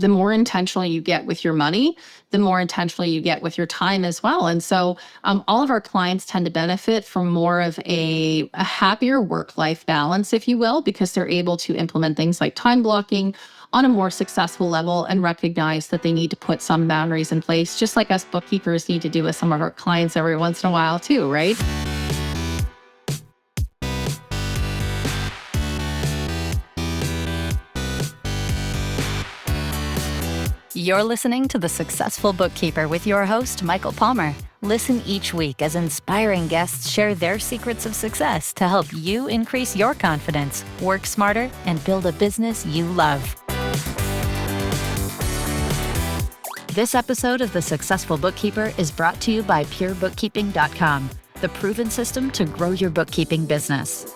the more intentional you get with your money, the more intentionally you get with your time as well. And so all of our clients tend to benefit from more of a happier work-life balance, if you will, because they're able to implement things like time blocking on a more successful level and recognize that they need to put some boundaries in place, just like us bookkeepers need to do with some of our clients every once in a while too, right? You're listening to The Successful Bookkeeper with your host, Michael Palmer. Listen each week as inspiring guests share their secrets of success to help you increase your confidence, work smarter, and build a business you love. This episode of The Successful Bookkeeper is brought to you by PureBookkeeping.com, the proven system to grow your bookkeeping business.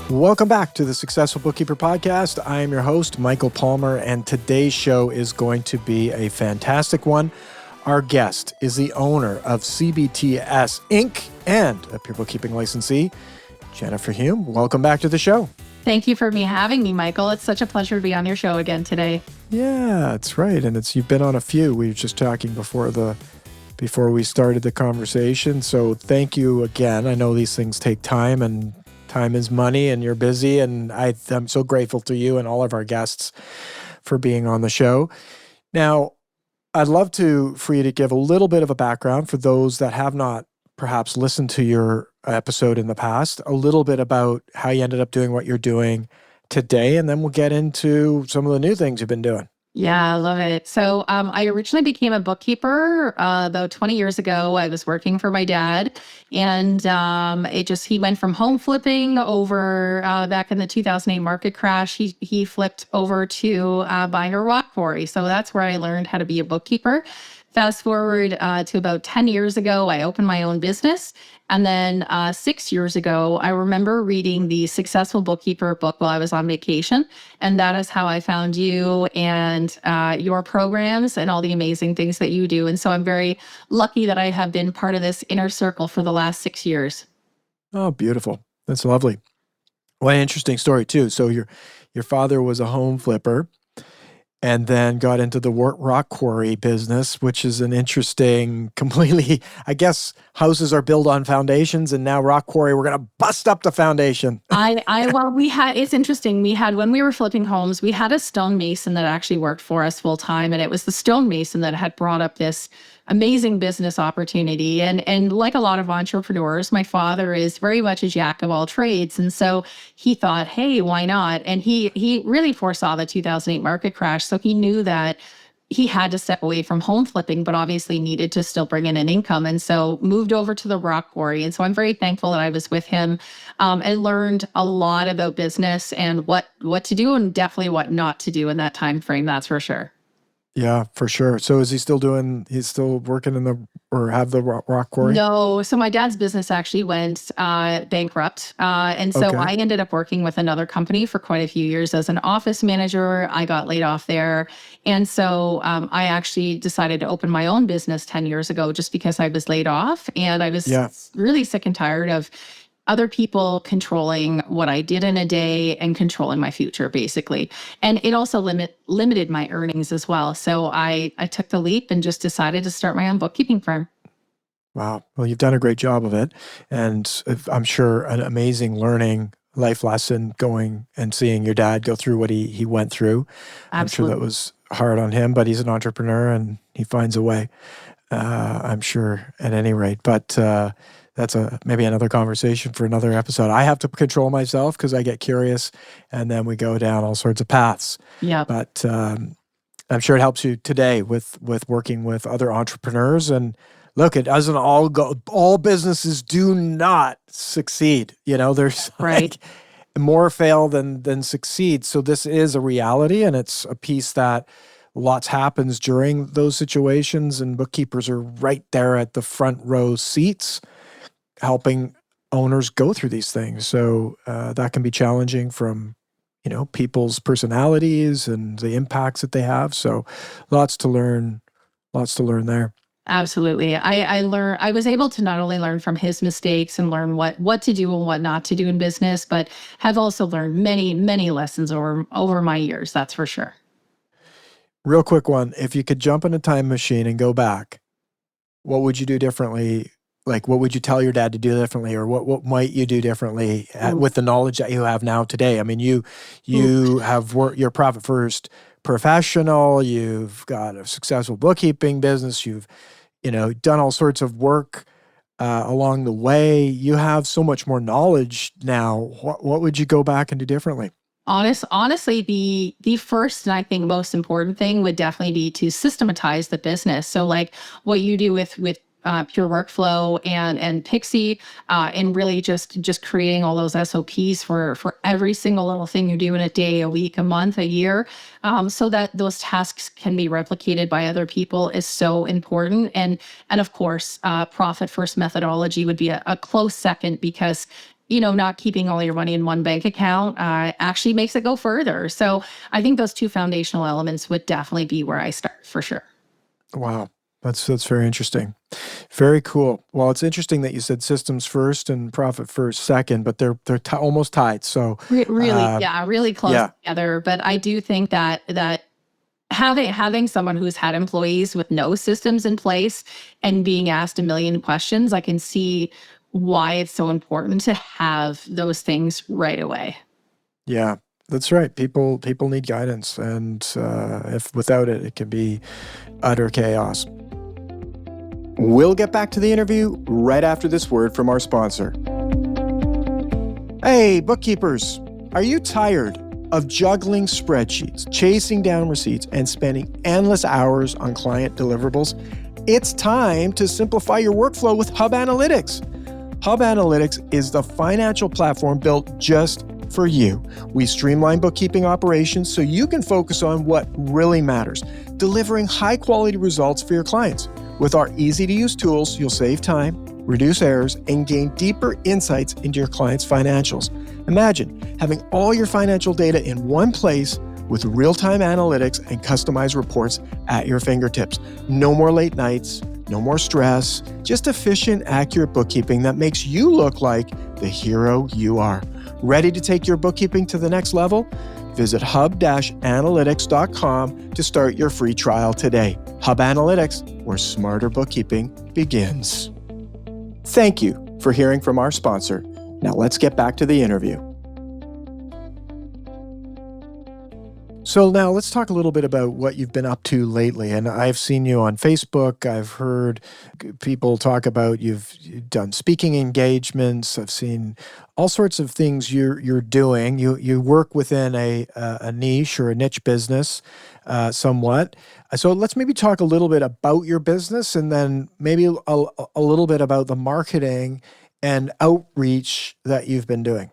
Welcome back to the Successful Bookkeeper Podcast. I am your host, Michael Palmer, and today's show is going to be a fantastic one. Our guest is the owner of CBTS Inc. and a Pure Bookkeeping licensee, Jennifer Hume. Welcome back to the show. Thank you for having me, Michael. It's such a pleasure to be on your show again today. Yeah, that's right. And you've been on a few. We were just talking before we started the conversation. So thank you again. I know these things take time, and time is money, and you're busy, and I'm so grateful to you and all of our guests for being on the show. Now, I'd love for you to give a little bit of a background for those that have not perhaps listened to your episode in the past, a little bit about how you ended up doing what you're doing today, and then we'll get into some of the new things you've been doing. Yeah, I love it. So I originally became a bookkeeper about 20 years ago. I was working for my dad, and he went from home flipping over back in the 2008 market crash. He flipped over to buying a rock quarry. So that's where I learned how to be a bookkeeper. Fast forward to about 10 years ago, I opened my own business. And then 6 years ago, I remember reading the Successful Bookkeeper book while I was on vacation. And that is how I found you and your programs and all the amazing things that you do. And so I'm very lucky that I have been part of this inner circle for the last 6 years. Oh, beautiful. That's lovely. Well, an interesting story too. So your father was a home flipper, and then got into the rock quarry business, which is an interesting, completely, I guess houses are built on foundations, and now rock quarry, we're going to bust up the foundation. It's interesting. When we were flipping homes, we had a stonemason that actually worked for us full time. And it was the stonemason that had brought up this amazing business opportunity. And like a lot of entrepreneurs, my father is very much a jack of all trades. And so he thought, hey, why not? And he really foresaw the 2008 market crash. So he knew that he had to step away from home flipping, but obviously needed to still bring in an income. And so moved over to the rock quarry. And so I'm very thankful that I was with him and learned a lot about business and what to do and definitely what not to do in that time frame. That's for sure. Yeah, for sure. So he's still working have the rock quarry? No. So my dad's business actually went bankrupt. And so Okay. I ended up working with another company for quite a few years as an office manager. I got laid off there. And so I actually decided to open my own business 10 years ago just because I was laid off. And I was really sick and tired of other people controlling what I did in a day and controlling my future, basically. And it also limited my earnings as well. So I took the leap and just decided to start my own bookkeeping firm. Wow. Well, you've done a great job of it. And I'm sure an amazing learning life lesson going and seeing your dad go through what he went through. Absolutely. I'm sure that was hard on him, but he's an entrepreneur and he finds a way, I'm sure, at any rate. But that's maybe another conversation for another episode. I have to control myself because I get curious, and then we go down all sorts of paths. Yeah. But I'm sure it helps you today with working with other entrepreneurs. And look, it doesn't all go. All businesses do not succeed. There's right. More fail than succeed. So this is a reality, and it's a piece that lots happens during those situations, and bookkeepers are right there at the front row seats, helping owners go through these things. So that can be challenging from, people's personalities and the impacts that they have. So lots to learn there. Absolutely. I was able to not only learn from his mistakes and learn what to do and what not to do in business, but have also learned many lessons over my years. That's for sure. Real quick one. If you could jump in a time machine and go back, what would you do differently? Like, what would you tell your dad to do differently, or what might you do differently with the knowledge that you have now today? I mean, you have worked, you're a profit first professional. You've got a successful bookkeeping business. You've done all sorts of work along the way. You have so much more knowledge now. What would you go back and do differently? Honestly, the first and I think most important thing would definitely be to systematize the business. So like what you do with Pure Workflow and Pixie, and really just creating all those SOPs for every single little thing you do in a day, a week, a month, a year, so that those tasks can be replicated by other people is so important. And of course, profit first methodology would be a close second, because not keeping all your money in one bank account actually makes it go further. So I think those two foundational elements would definitely be where I start for sure. Wow. That's very interesting. Very cool. Well, it's interesting that you said systems first and profit first second, but they're almost tied. So Really, yeah, really close yeah. together. But I do think that having someone who's had employees with no systems in place and being asked a million questions, I can see why it's so important to have those things right away. Yeah, that's right. People need guidance, and if without it, it can be utter chaos. We'll get back to the interview right after this word from our sponsor. Hey, bookkeepers, are you tired of juggling spreadsheets, chasing down receipts, and spending endless hours on client deliverables? It's time to simplify your workflow with Hub Analytics. Hub Analytics is the financial platform built just for you. We streamline bookkeeping operations so you can focus on what really matters, delivering high-quality results for your clients. With our easy-to-use tools, you'll save time, reduce errors, and gain deeper insights into your clients' financials. Imagine having all your financial data in one place with real-time analytics and customized reports at your fingertips. No more late nights, no more stress, just efficient, accurate bookkeeping that makes you look like the hero you are. Ready to take your bookkeeping to the next level? Visit hub-analytics.com to start your free trial today. Hub Analytics, where smarter bookkeeping begins. Thank you for hearing from our sponsor. Now let's get back to the interview. So now let's talk a little bit about what you've been up to lately. And I've seen you on Facebook. I've heard people talk about you've done speaking engagements. I've seen all sorts of things you're doing. You work within a niche or a niche business somewhat. So let's maybe talk a little bit about your business, and then maybe a little bit about the marketing and outreach that you've been doing.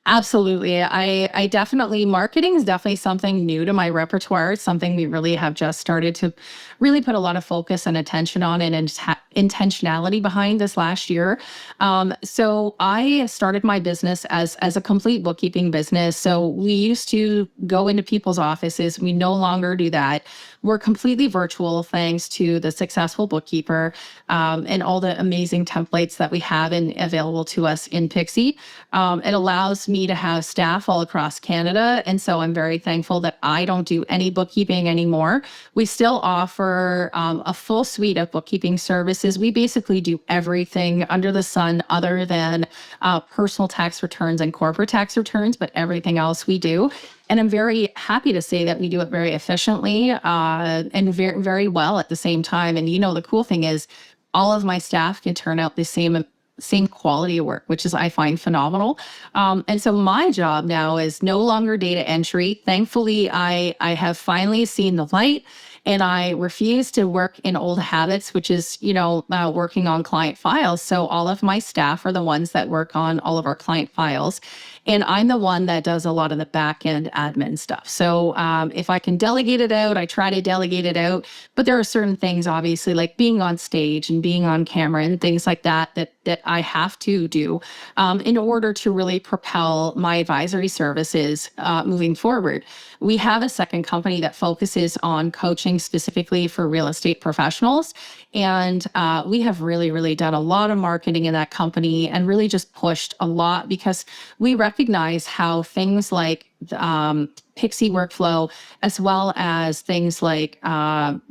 Absolutely. I definitely, marketing is definitely something new to my repertoire. It's something we really have just started to really put a lot of focus and attention on, and intentionality behind this last year. So I started my business as a complete bookkeeping business. So we used to go into people's offices. We no longer do that. We're completely virtual thanks to the Successful Bookkeeper, and all the amazing templates that we have available to us in Pixie. It allows me to have staff all across Canada. And so I'm very thankful that I don't do any bookkeeping anymore. We still offer a full suite of bookkeeping services. We basically do everything under the sun other than personal tax returns and corporate tax returns, but everything else we do. And I'm very happy to say that we do it very efficiently and very, very well at the same time. And the cool thing is all of my staff can turn out the same quality of work, which is, I find, phenomenal. And so my job now is no longer data entry. Thankfully, I have finally seen the light, and I refuse to work in old habits, which is, working on client files. So all of my staff are the ones that work on all of our client files. And I'm the one that does a lot of the back end admin stuff. So if I can delegate it out, I try to delegate it out. But there are certain things, obviously, like being on stage and being on camera and things like that I have to do in order to really propel my advisory services moving forward. We have a second company that focuses on coaching bookkeeping specifically for real estate professionals. And we have really, really done a lot of marketing in that company and really just pushed a lot because we recognize how things like Pixie workflow, as well as things like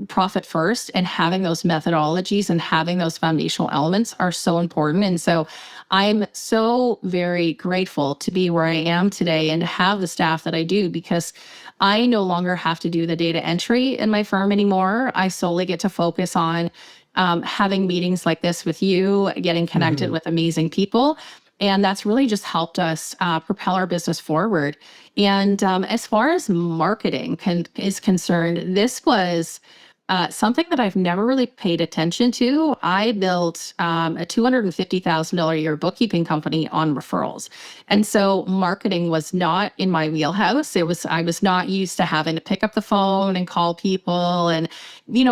Profit First and having those methodologies and having those foundational elements are so important. And so I'm so very grateful to be where I am today and to have the staff that I do, because I no longer have to do the data entry in my firm anymore. I solely get to focus on having meetings like this with you, getting connected with amazing people. And that's really just helped us propel our business forward. And as far as marketing is concerned, this was something that I've never really paid attention to. I built a $250,000 a year bookkeeping company on referrals. And so marketing was not in my wheelhouse. I was not used to having to pick up the phone and call people and,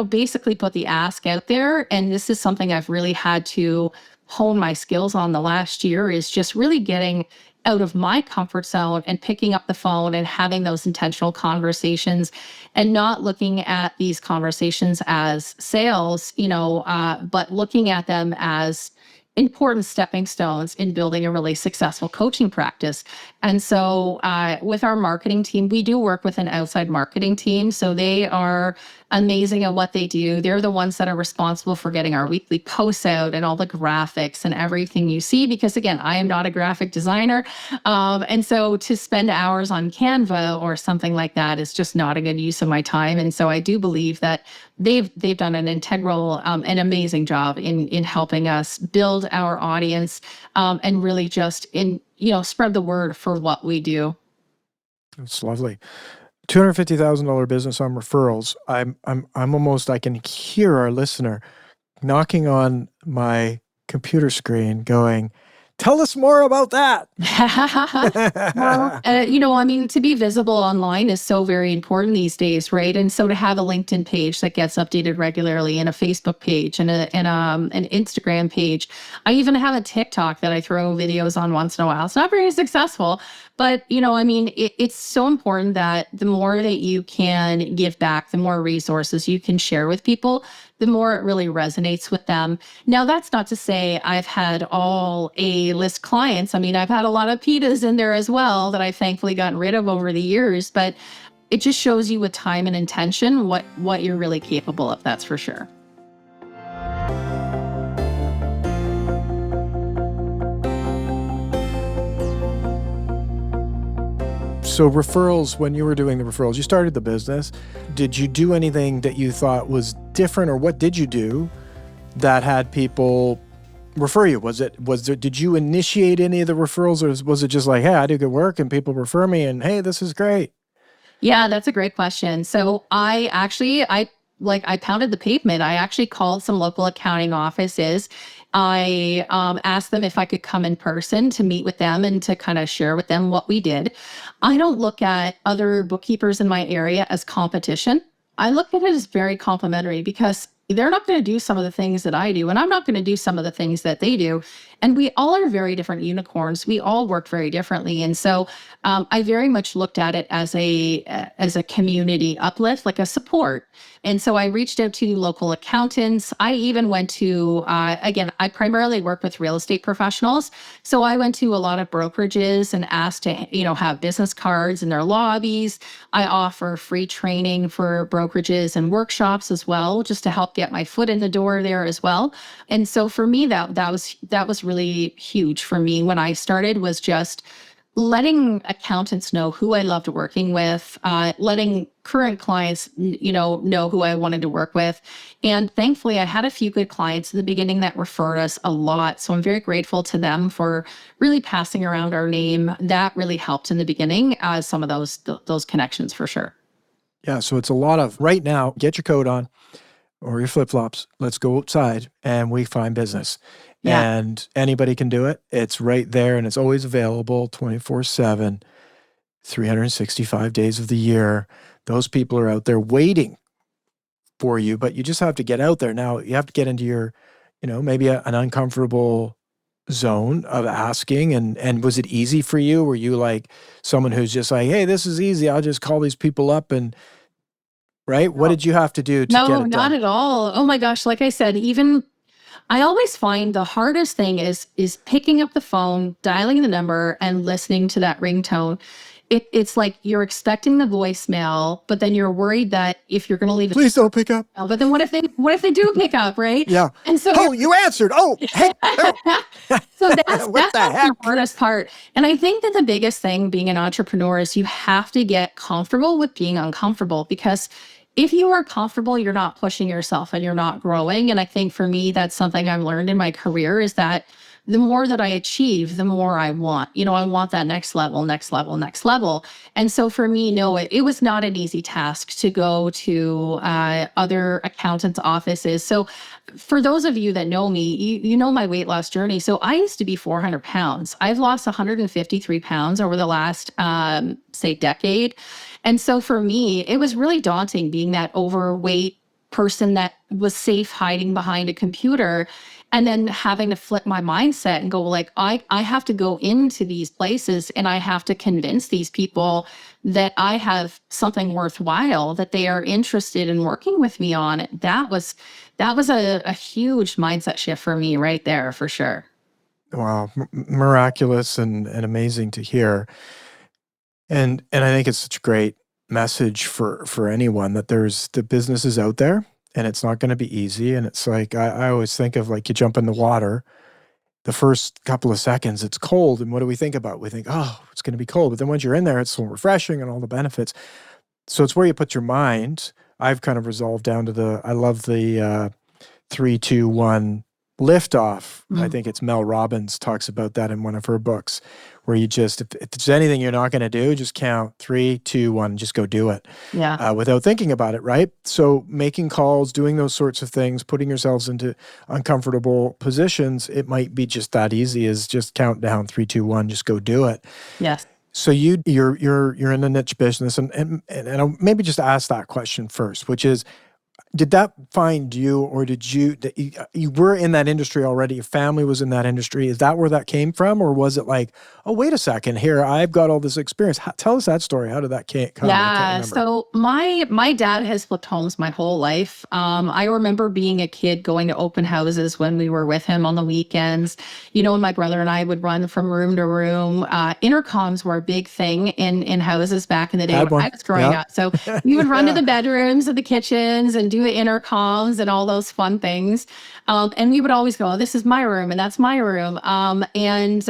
basically put the ask out there. And this is something I've really had to hone my skills on the last year, is just really getting out of my comfort zone and picking up the phone and having those intentional conversations and not looking at these conversations as sales, but looking at them as important stepping stones in building a really successful coaching practice. And so with our marketing team, we do work with an outside marketing team. So they are amazing at what they do. They're the ones that are responsible for getting our weekly posts out and all the graphics and everything you see, because again, I am not a graphic designer. And so to spend hours on Canva or something like that is just not a good use of my time. And so I do believe that they've done an integral and amazing job in helping us build our audience and really just spread the word for what we do. It's lovely. $250,000 business on referrals. I'm almost, I can hear our listener knocking on my computer screen going, tell us more about that. Well, to be visible online is so very important these days, right? And so to have a LinkedIn page that gets updated regularly, and a Facebook page, and an Instagram page. I even have a TikTok that I throw videos on once in a while. It's not very successful, but it's so important that the more that you can give back, the more resources you can share with people, the more it really resonates with them. Now, that's not to say I've had all A-list clients. I've had a lot of PITAs in there as well that I've thankfully gotten rid of over the years, but it just shows you with time and intention what you're really capable of, that's for sure. So referrals, when you were doing the referrals, you started the business. Did you do anything that you thought was different, or what did you do that had people refer you? Did you initiate any of the referrals, or was it just like, hey, I do good work and people refer me and hey, this is great? Yeah, that's a great question. So I pounded the pavement. I actually called some local accounting offices. I asked them if I could come in person to meet with them and to kind of share with them what we did. I don't look at other bookkeepers in my area as competition. I look at it as very complementary, because they're not going to do some of the things that I do, and I'm not going to do some of the things that they do. And we all are very different unicorns. We all work very differently. And so I very much looked at it as a community uplift, like a support. And so I reached out to local accountants. I even went to, again, I primarily work with real estate professionals. So I went to a lot of brokerages and asked to, have business cards in their lobbies. I offer free training for brokerages and workshops as well, just to help get my foot in the door there as well. And so for me, that was really huge for me when I started, was just letting accountants know who I loved working with, letting current clients, know who I wanted to work with. And thankfully, I had a few good clients in the beginning that referred us a lot. So I'm very grateful to them for really passing around our name. That really helped in the beginning, some of those connections for sure. Yeah, so it's a lot of, right now, get your coat on or your flip-flops. Let's go outside and we find business. Yeah. And anybody can do it. It's right there, and it's always available 24/7, 365 days of the year. Those people are out there waiting for you, but you just have to get out there. Now, you have to get into your, maybe an uncomfortable zone of asking. And was it easy for you? Were you like someone who's just like, hey, this is easy, I'll just call these people up? right? What did you have to do to get No, it not done? at all. Oh my gosh, like I said, even I always find the hardest thing is picking up the phone, dialing the number, and listening to that ringtone. It's like you're expecting the voicemail, but then you're worried that if you're going to leave Please don't pick up. but then what if they do pick up, right? Yeah. And so Oh, you answered. Oh, hey. Oh. so that's What the that's heck? the hardest part. And I think that the biggest thing being an entrepreneur is you have to get comfortable with being uncomfortable, because if you are comfortable, you're not pushing yourself and you're not growing. And I think for me, that's something I've learned in my career, is that the more that I achieve, the more I want. I want that next level, next level, next level. And so for me, no, it was not an easy task to go to other accountants' offices. So for those of you that know me, you know my weight loss journey. So I used to be 400 pounds. I've lost 153 pounds over the last, say, decade. And so for me, it was really daunting being that overweight person that was safe hiding behind a computer, and then having to flip my mindset and go, like, I have to go into these places and I have to convince these people that I have something worthwhile that they are interested in working with me on. That was a huge mindset shift for me right there, for sure. Wow, miraculous and amazing to hear. And I think it's such a great message for anyone that there's the businesses out there, and it's not going to be easy. And it's like I always think of, like, you jump in the water, the first couple of seconds it's cold, and what do we think about? We think, oh, it's going to be cold, but then once you're in there, it's so refreshing and all the benefits. So it's where you put your mind. I've kind of resolved down to I love the 3, 2, 1 liftoff. I think it's Mel Robbins talks about that in one of her books, where you just, if there's anything you're not going to do, just count 3, 2, 1, just go do it. Yeah. Without thinking about it, right? So making calls, doing those sorts of things, putting yourselves into uncomfortable positions, it might be just that easy as just count down 3, 2, 1, just go do it. Yes. So you're in a niche business, and I'll maybe just ask that question first, which is, did that find you, or did you were in that industry already? Your family was in that industry. Is that where that came from, or was it like, oh, wait a second, here I've got all this experience? Tell us that story. How did that come? I Yeah. can't remember. So my dad has flipped homes my whole life. I remember being a kid going to open houses when we were with him on the weekends. And my brother and I would run from room to room. Intercoms were a big thing in houses back in the day Had when one. I was growing Yeah. up. So we would run to the bedrooms and the kitchens and do the intercoms and all those fun things. And we would always go, oh, this is my room and that's my room. And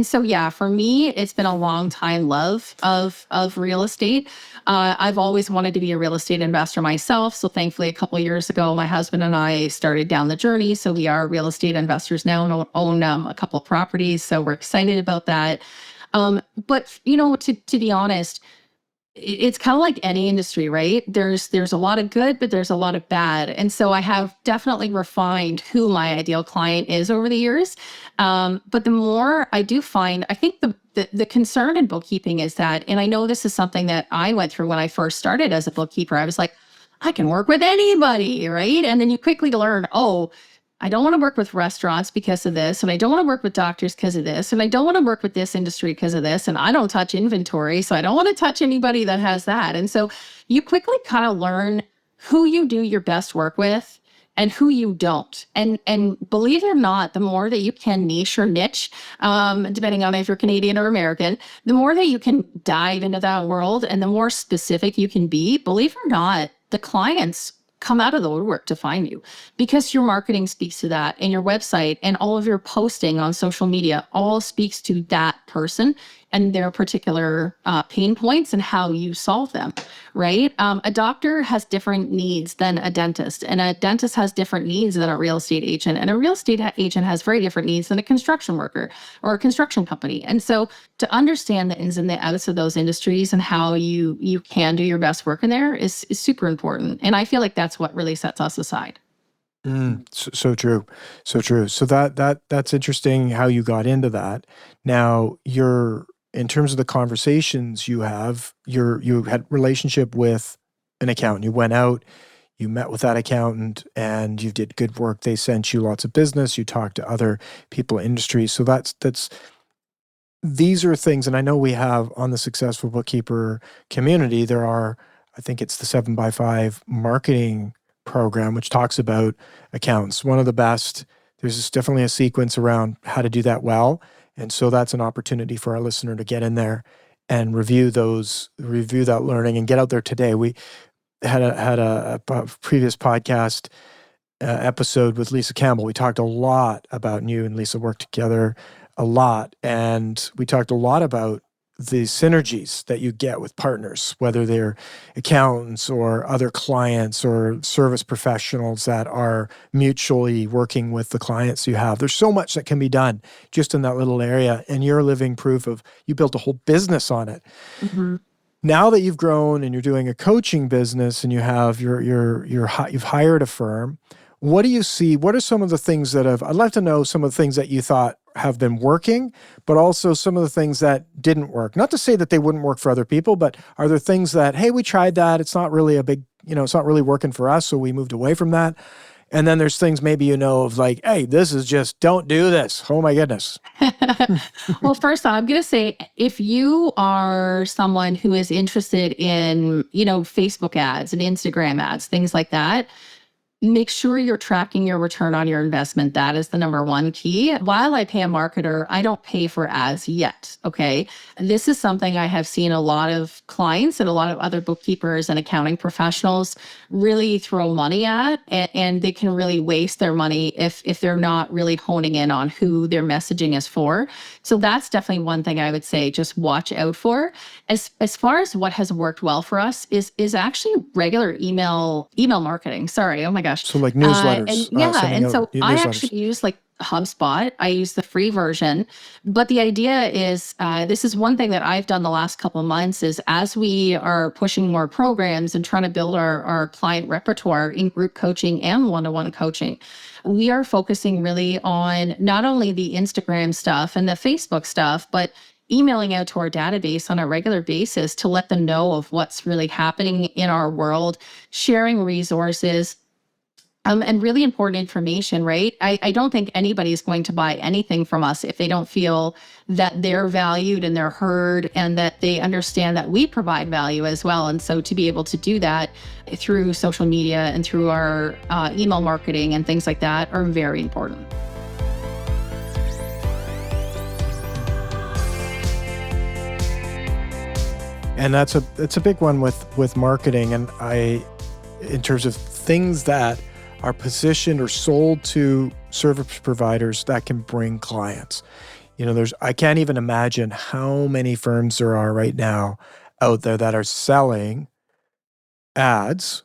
so, yeah, for me, it's been a long time love of real estate. I've always wanted to be a real estate investor myself. So thankfully, a couple of years ago, my husband and I started down the journey. So we are real estate investors now and own a couple of properties. So we're excited about that. But to be honest, it's kind of like any industry, right? There's a lot of good, but there's a lot of bad. And so I have definitely refined who my ideal client is over the years. But the more I do find, I think the concern in bookkeeping is that, and I know this is something that I went through when I first started as a bookkeeper, I was like, I can work with anybody, right? And then you quickly learn, oh, I don't want to work with restaurants because of this, and I don't want to work with doctors because of this, and I don't want to work with this industry because of this, and I don't touch inventory, so I don't want to touch anybody that has that. And so you quickly kind of learn who you do your best work with and who you don't. And believe it or not, the more that you can niche or niche, depending on if you're Canadian or American, the more that you can dive into that world and the more specific you can be, believe it or not, the clients come out of the woodwork to find you, because your marketing speaks to that, and your website and all of your posting on social media all speaks to that person and their particular pain points and how you solve them, right? A doctor has different needs than a dentist, and a dentist has different needs than a real estate agent, and a real estate agent has very different needs than a construction worker or a construction company. And so to understand the ins and the outs of those industries and how you can do your best work in there is super important. And I feel like that's what really sets us aside. So true. So true. So that's interesting how you got into that. Now, in terms of the conversations you have, you had relationship with an accountant. You went out, you met with that accountant, and you did good work. They sent you lots of business. You talked to other people in industry. So these are things, and I know we have on the Successful Bookkeeper community, there are I think it's the 7x5 marketing program, which talks about accounts. One of the best. There's definitely a sequence around how to do that well. And so that's an opportunity for our listener to get in there and review that learning and get out there today. We had a previous podcast episode with Lisa Campbell. We talked a lot about, and you and Lisa worked together a lot. And we talked a lot about the synergies that you get with partners, whether they're accountants or other clients or service professionals that are mutually working with the clients you have. There's so much that can be done just in that little area. And you're living proof of you built a whole business on it. Mm-hmm. Now that you've grown and you're doing a coaching business and you have you've hired a firm, what do you see? What are some of the things I'd like to know some of the things that you thought have been working, but also some of the things that didn't work. Not to say that they wouldn't work for other people, but are there things that, hey, we tried that, it's not really it's not really working for us, so we moved away from that. And then there's things maybe of like, hey, this is just, don't do this. Oh my goodness. Well, first off, I'm going to say, if you are someone who is interested in, Facebook ads and Instagram ads, things like that, make sure you're tracking your return on your investment. That is the number one key. While I pay a marketer, I don't pay for ads yet. Okay. This is something I have seen a lot of clients and a lot of other bookkeepers and accounting professionals really throw money at, and they can really waste their money if they're not really honing in on who their messaging is for. So that's definitely one thing I would say, just watch out for. As far as what has worked well for us is actually regular email marketing. Sorry. Oh my gosh. So like newsletters. And so I actually use like HubSpot. I use the free version. But the idea is, this is one thing that I've done the last couple of months, is as we are pushing more programs and trying to build our client repertoire in group coaching and one-to-one coaching, we are focusing really on not only the Instagram stuff and the Facebook stuff, but emailing out to our database on a regular basis to let them know of what's really happening in our world, sharing resources, and really important information, right? I don't think anybody's going to buy anything from us if they don't feel that they're valued and they're heard and that they understand that we provide value as well. And so to be able to do that through social media and through our email marketing and things like that are very important. And that's a big one with marketing. And in terms of things that are positioned or sold to service providers that can bring clients. I can't even imagine how many firms there are right now out there that are selling ads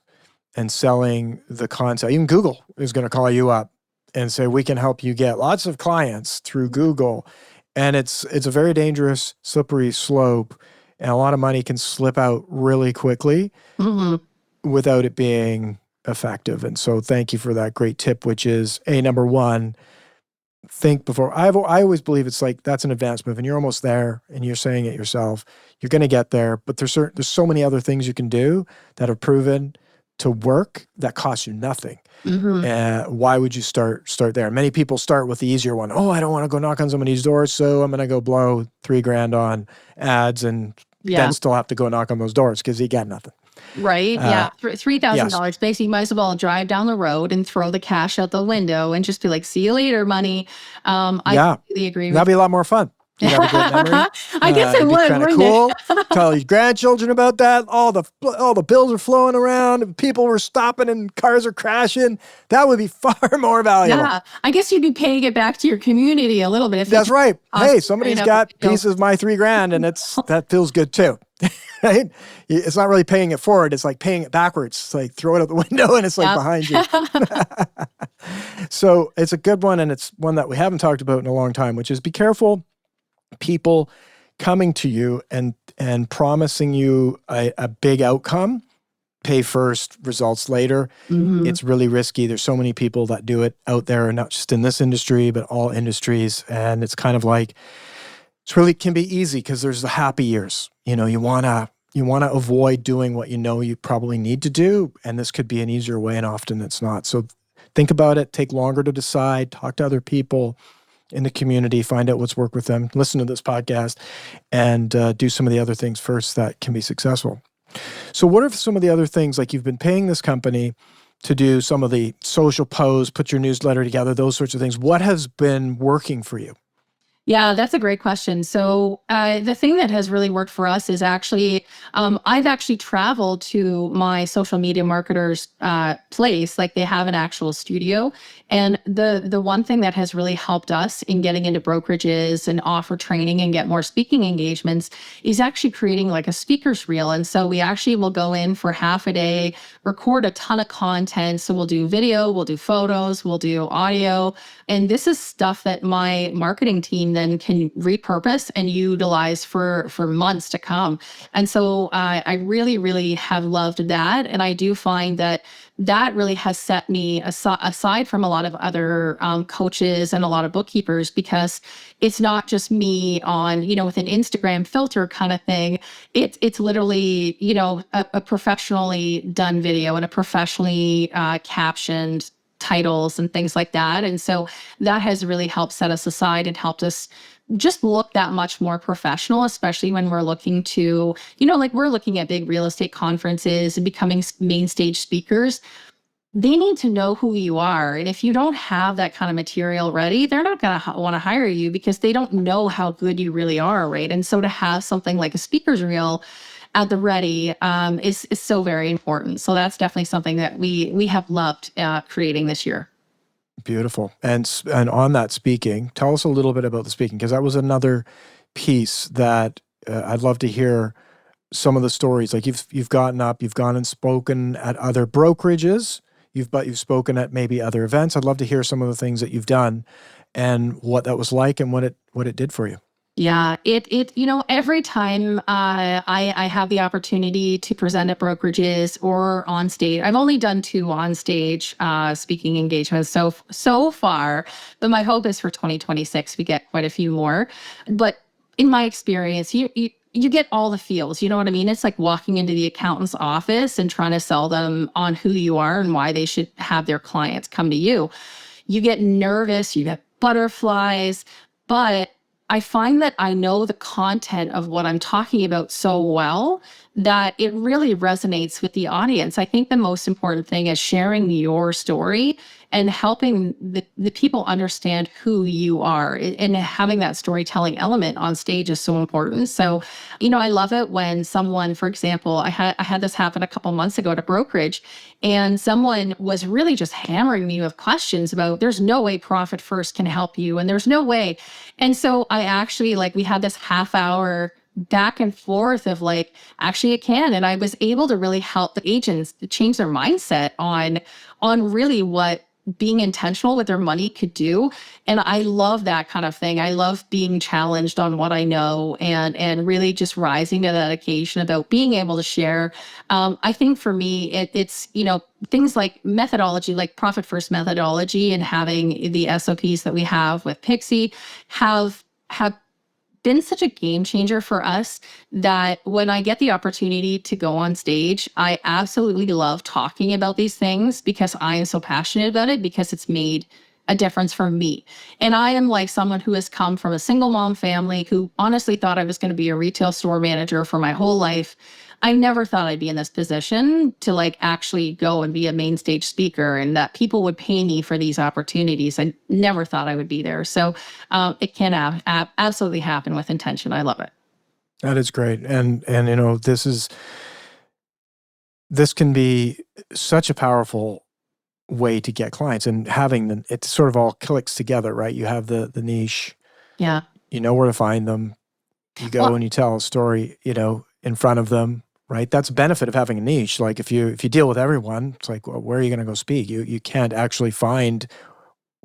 and selling the concept. Even Google is going to call you up and say, we can help you get lots of clients through Google. And it's a very dangerous, slippery slope. And a lot of money can slip out really quickly without it being effective. And so thank you for that great tip, which is number one, think before. I always believe it's like, that's an advanced move and you're almost there and you're saying it yourself. You're going to get there, but there's so many other things you can do that are proven to work that cost you nothing. Why would you start there? Many people start with the easier one. Oh, I don't want to go knock on somebody's door, so I'm going to go blow $3,000 on ads and then still have to go knock on those doors because you got nothing. Right. Yeah. $3,000. Basically, you might as well drive down the road and throw the cash out the window and just be like, see you later, money. I completely agree with That'd be a lot more fun. You have a great memory. I guess it would, kind of wouldn't cool. Tell your grandchildren about that. All the bills are flowing around. People were stopping and cars are crashing. That would be far more valuable. Yeah. I guess you'd be paying it back to your community a little bit. That's right. Hey, somebody's got pieces of my $3,000 and that feels good too. Right? It's not really paying it forward. It's like paying it backwards. It's like throw it out the window and it's like behind you. So it's a good one. And it's one that we haven't talked about in a long time, which is be careful people coming to you and promising you a big outcome, pay first, results later. It's really risky. There's so many people that do it out there, and not just in this industry, but all industries. And it's kind of like, it's really can be easy because there's the happy years. You want to avoid doing what you probably need to do. And this could be an easier way, and often it's not. So think about it, take longer to decide, talk to other people in the community, find out what's worked with them, listen to this podcast, and do some of the other things first that can be successful. So what are some of the other things, like you've been paying this company to do some of the social posts, put your newsletter together, those sorts of things. What has been working for you? Yeah, that's a great question. So the thing that has really worked for us is actually, I've actually traveled to my social media marketers' place, like they have an actual studio. And the one thing that has really helped us in getting into brokerages and offer training and get more speaking engagements is actually creating like a speaker's reel. And so we actually will go in for half a day, record a ton of content. So we'll do video, we'll do photos, we'll do audio. And this is stuff that my marketing team then can repurpose and utilize for months to come. And so I really, really have loved that. And I do find that that really has set me aside from a lot of other coaches and a lot of bookkeepers, because it's not just me on, with an Instagram filter kind of thing. It's literally, a professionally done video and a professionally captioned titles and things like that. And so that has really helped set us aside and helped us just look that much more professional, especially when we're looking to, like we're looking at big real estate conferences and becoming main stage speakers. They need to know who you are. And if you don't have that kind of material ready, they're not going to want to hire you because they don't know how good you really are, right? And so to have something like a speaker's reel at the ready is so very important. So that's definitely something that we have loved creating this year. Beautiful. And on that speaking, tell us a little bit about the speaking, because that was another piece that I'd love to hear some of the stories. Like you've gotten up, you've gone and spoken at other brokerages, you've spoken at maybe other events. I'd love to hear some of the things that you've done and what that was like and what it did for you. Yeah, every time I have the opportunity to present at brokerages or on stage, I've only done 2 on stage speaking engagements so far, but my hope is for 2026 we get quite a few more. But in my experience, you get all the feels, you know what I mean? It's like walking into the accountant's office and trying to sell them on who you are and why they should have their clients come to you. You get nervous, you get butterflies, but I find that I know the content of what I'm talking about so well that it really resonates with the audience. I think the most important thing is sharing your story and helping the people understand who you are, and having that storytelling element on stage is so important. So, I love it when someone, for example, I had this happen a couple months ago at a brokerage, and someone was really just hammering me with questions about there's no way Profit First can help you, and there's no way. And so I actually, like, we had this half-hour back and forth of like, actually it can. And I was able to really help the agents to change their mindset on really what being intentional with their money could do. And I love that kind of thing. I love being challenged on what I know and really just rising to that occasion about being able to share. I think for me, it's, things like methodology, like Profit First methodology, and having the SOPs that we have with Pixie have been such a game changer for us that when I get the opportunity to go on stage, I absolutely love talking about these things because I am so passionate about it, because it's made a difference for me. And I am like someone who has come from a single mom family who honestly thought I was going to be a retail store manager for my whole life. I never thought I'd be in this position to like actually go and be a main stage speaker and that people would pay me for these opportunities. I never thought I would be there. So it can absolutely happen with intention. I love it. That is great. And this can be such a powerful way to get clients, and having it sort of all clicks together, right? You have the niche. Yeah. You know where to find them. You go and you tell a story, in front of them, right? That's a benefit of having a niche. Like if you deal with everyone, it's like, well, where are you going to go speak? You can't actually find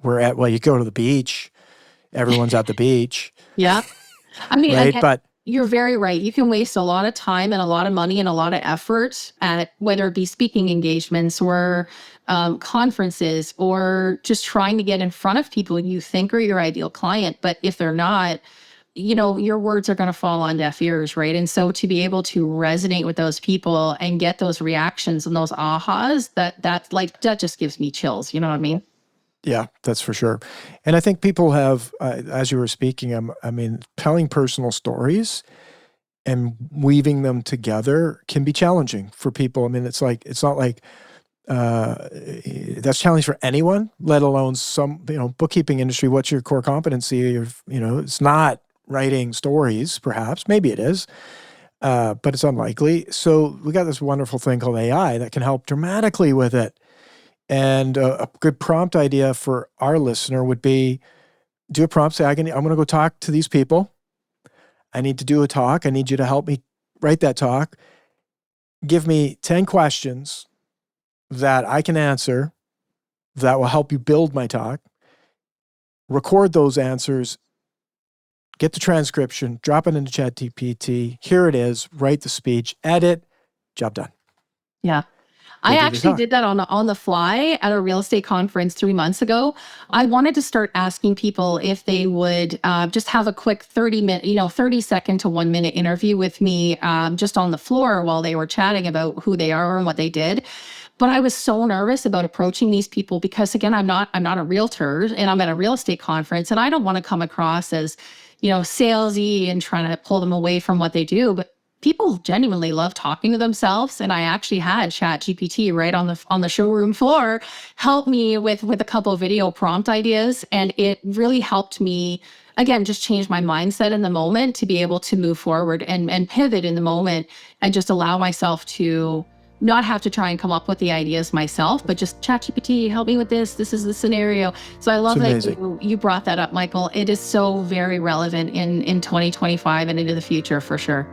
you go to the beach, everyone's at the beach. Yeah. I mean, right? But you're very right. You can waste a lot of time and a lot of money and a lot of effort at whether it be speaking engagements or conferences or just trying to get in front of people you think are your ideal client. But if they're not, your words are going to fall on deaf ears, right? And so to be able to resonate with those people and get those reactions and those ahas, that just gives me chills. You know what I mean? Yeah, that's for sure. And I think people have, as you were speaking, telling personal stories and weaving them together can be challenging for people. I mean, it's not like that's challenging for anyone, let alone some, bookkeeping industry. What's your core competency? It's not writing stories, perhaps. Maybe it is, but it's unlikely. So we got this wonderful thing called AI that can help dramatically with it. And a good prompt idea for our listener would be, do a prompt, say, I'm going to go talk to these people. I need to do a talk. I need you to help me write that talk. Give me 10 questions that I can answer that will help you build my talk. Record those answers, get the transcription, drop it into ChatGPT. Here it is, write the speech, edit, job done. Yeah. Go I do the actually talk. did that on the fly at a real estate conference 3 months ago. I wanted to start asking people if they would just have a quick 30-second to 1 minute interview with me just on the floor while they were chatting about who they are and what they did. But I was so nervous about approaching these people because, again, I'm not a realtor and I'm at a real estate conference, and I don't want to come across as, salesy and trying to pull them away from what they do. But people genuinely love talking to themselves, and I actually had ChatGPT right on the showroom floor help me with a couple of video prompt ideas, and it really helped me, again, just change my mindset in the moment to be able to move forward and pivot in the moment and just allow myself to not have to try and come up with the ideas myself, but just ChatGPT, help me with this. This is the scenario. So I love that you brought that up, Michael. It is so very relevant in 2025 and into the future for sure.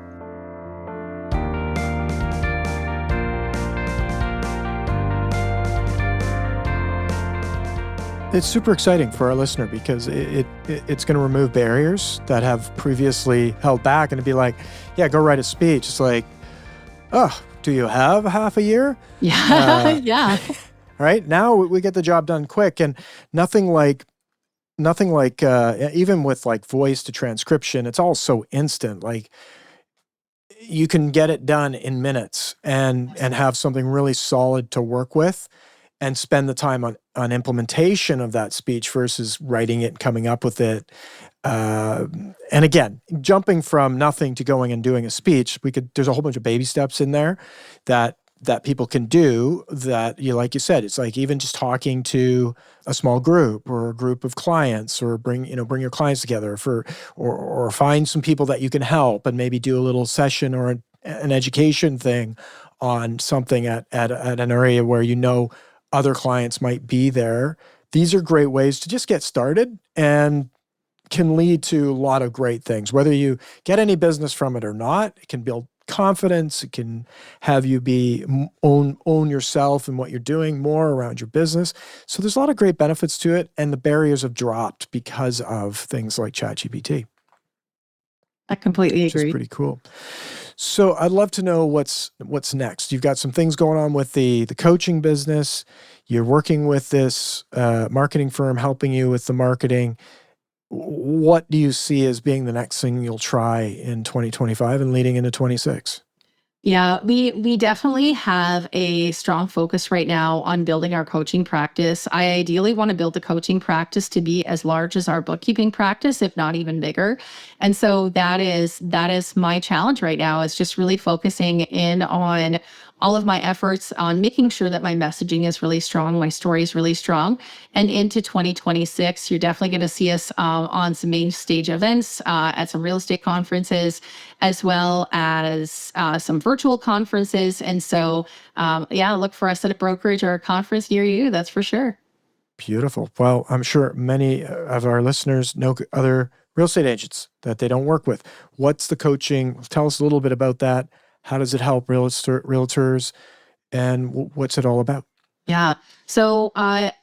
It's super exciting for our listener because it's going to remove barriers that have previously held back, and it'd be like, yeah, go write a speech. It's like, oh, do you have half a year? Yeah. Yeah. Right now we get the job done quick, and nothing like even with like voice to transcription, it's all so instant. Like you can get it done in minutes and have something really solid to work with, and spend the time on implementation of that speech versus writing it and coming up with it. And again, jumping from nothing to going and doing a speech, there's a whole bunch of baby steps in there that people can do that, like you said, it's like even just talking to a small group or a group of clients, or bring your clients together or find some people that you can help and maybe do a little session or an education thing on something at an area where other clients might be there. These are great ways to just get started and can lead to a lot of great things. Whether you get any business from it or not, it can build confidence. It can have you own yourself and what you're doing more around your business. So there's a lot of great benefits to it, and the barriers have dropped because of things like ChatGPT. I completely agree. Which is pretty cool. So I'd love to know what's next. You've got some things going on with the coaching business. You're working with this marketing firm helping you with the marketing. What do you see as being the next thing you'll try in 2025 and leading into 26? Yeah, we definitely have a strong focus right now on building our coaching practice. I ideally want to build the coaching practice to be as large as our bookkeeping practice, if not even bigger. And so that is my challenge right now, is just really focusing in on all of my efforts on making sure that my messaging is really strong, my story is really strong. And into 2026, you're definitely going to see us on some main stage events at some real estate conferences, as well as some virtual conferences. And so, look for us at a brokerage or a conference near you. That's for sure. Beautiful. Well, I'm sure many of our listeners know other real estate agents that they don't work with. What's the coaching? Tell us a little bit about that. How does it help realtors, and what's it all about? Yeah. So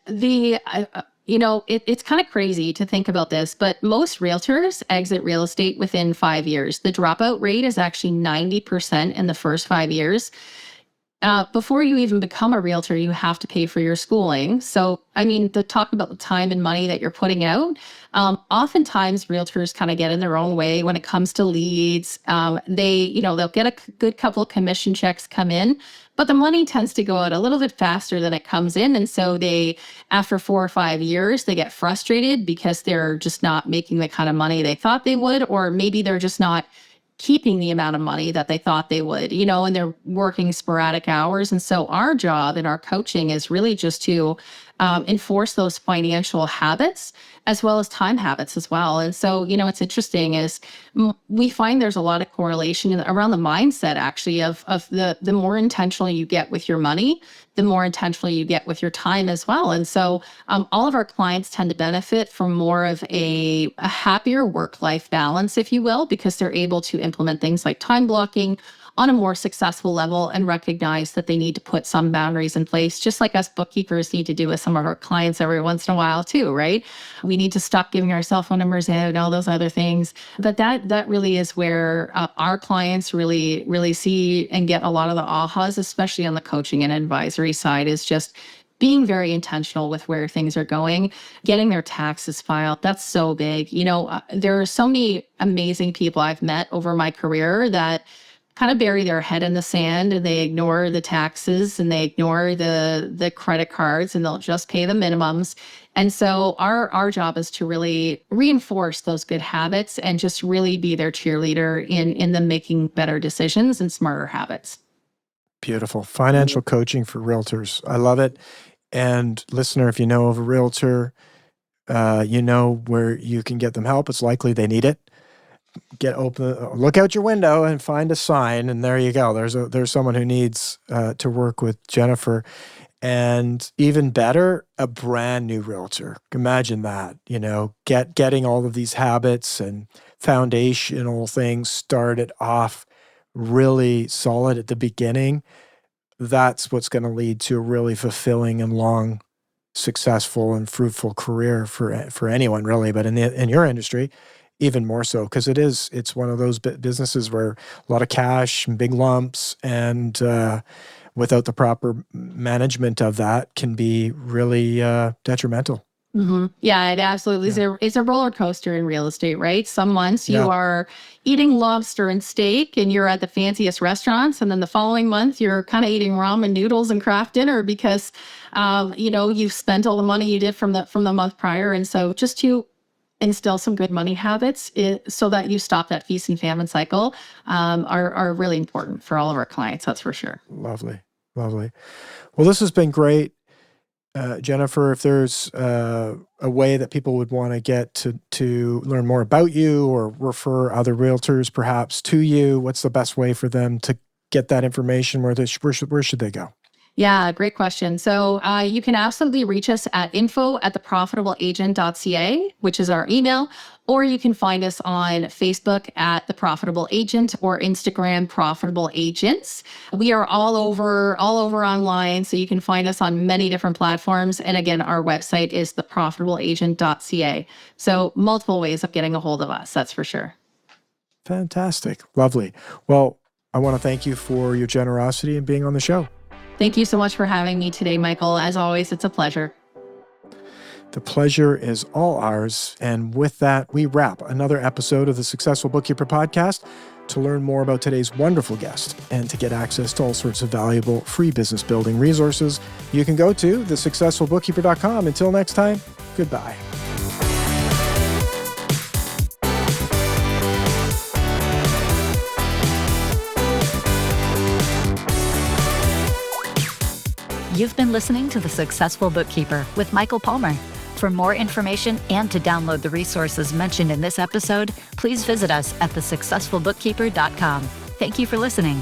it's kind of crazy to think about this, but most realtors exit real estate within 5 years. The dropout rate is actually 90% in the first 5 years. Before you even become a realtor, you have to pay for your schooling. So, I mean, the talk about the time and money that you're putting out, oftentimes realtors kind of get in their own way when it comes to leads. They'll get a good couple of commission checks come in, but the money tends to go out a little bit faster than it comes in. And so after 4 or 5 years, they get frustrated because they're just not making the kind of money they thought they would, or maybe they're just not keeping the amount of money that they thought they would, and they're working sporadic hours. And so our job in our coaching is really just to enforce those financial habits as well as time habits as well. And so, what's interesting is we find there's a lot of correlation around the mindset, actually, of the more intentional you get with your money, the more intentional you get with your time as well. And so all of our clients tend to benefit from more of a happier work-life balance, if you will, because they're able to implement things like time blocking on a more successful level and recognize that they need to put some boundaries in place, just like us bookkeepers need to do with some of our clients every once in a while too, right? We need to stop giving our cell phone numbers out and all those other things. But that really is where our clients really see and get a lot of the ahas, especially on the coaching and advisory side, is just being very intentional with where things are going, getting their taxes filed. That's so big. There are so many amazing people I've met over my career that kind of bury their head in the sand and they ignore the taxes and they ignore the credit cards and they'll just pay the minimums. And so our job is to really reinforce those good habits and just really be their cheerleader in them making better decisions and smarter habits. Beautiful. Financial coaching for realtors. I love it. And listener, if you know of a realtor, you know where you can get them help. It's likely they need it. Look out your window and find a sign, and there you go. There's someone who needs to work with Jennifer, and even better, a brand new realtor. Imagine that. Getting all of these habits and foundational things started off really solid at the beginning. That's what's going to lead to a really fulfilling and long, successful and fruitful career for anyone, really. But in your industry, even more so, because it's one of those businesses where a lot of cash and big lumps, and without the proper management of that can be really detrimental. Mm-hmm. Yeah, it absolutely is. It's a roller coaster in real estate, right? Some months you are eating lobster and steak and you're at the fanciest restaurants. And then the following month, you're kind of eating ramen noodles and craft dinner because, you've spent all the money you did from the month prior. And so just to instill some good money habits so that you stop that feast and famine cycle are really important for all of our clients. That's for sure. Lovely. Well, this has been great. Jennifer, if there's a way that people would want to get to learn more about you or refer other realtors perhaps to you, what's the best way for them to get that information? Where should they go? Yeah, great question. So you can absolutely reach us at info@theprofitableagent.ca, which is our email, or you can find us on Facebook at The Profitable Agent or Instagram Profitable Agents. We are all over online, so you can find us on many different platforms. And again, our website is theprofitableagent.ca. So multiple ways of getting a hold of us, that's for sure. Fantastic. Lovely. Well, I want to thank you for your generosity and being on the show. Thank you so much for having me today, Michael. As always, it's a pleasure. The pleasure is all ours. And with that, we wrap another episode of the Successful Bookkeeper podcast. To learn more about today's wonderful guest and to get access to all sorts of valuable free business building resources, you can go to thesuccessfulbookkeeper.com. Until next time, goodbye. You've been listening to The Successful Bookkeeper with Michael Palmer. For more information and to download the resources mentioned in this episode, please visit us at thesuccessfulbookkeeper.com. Thank you for listening.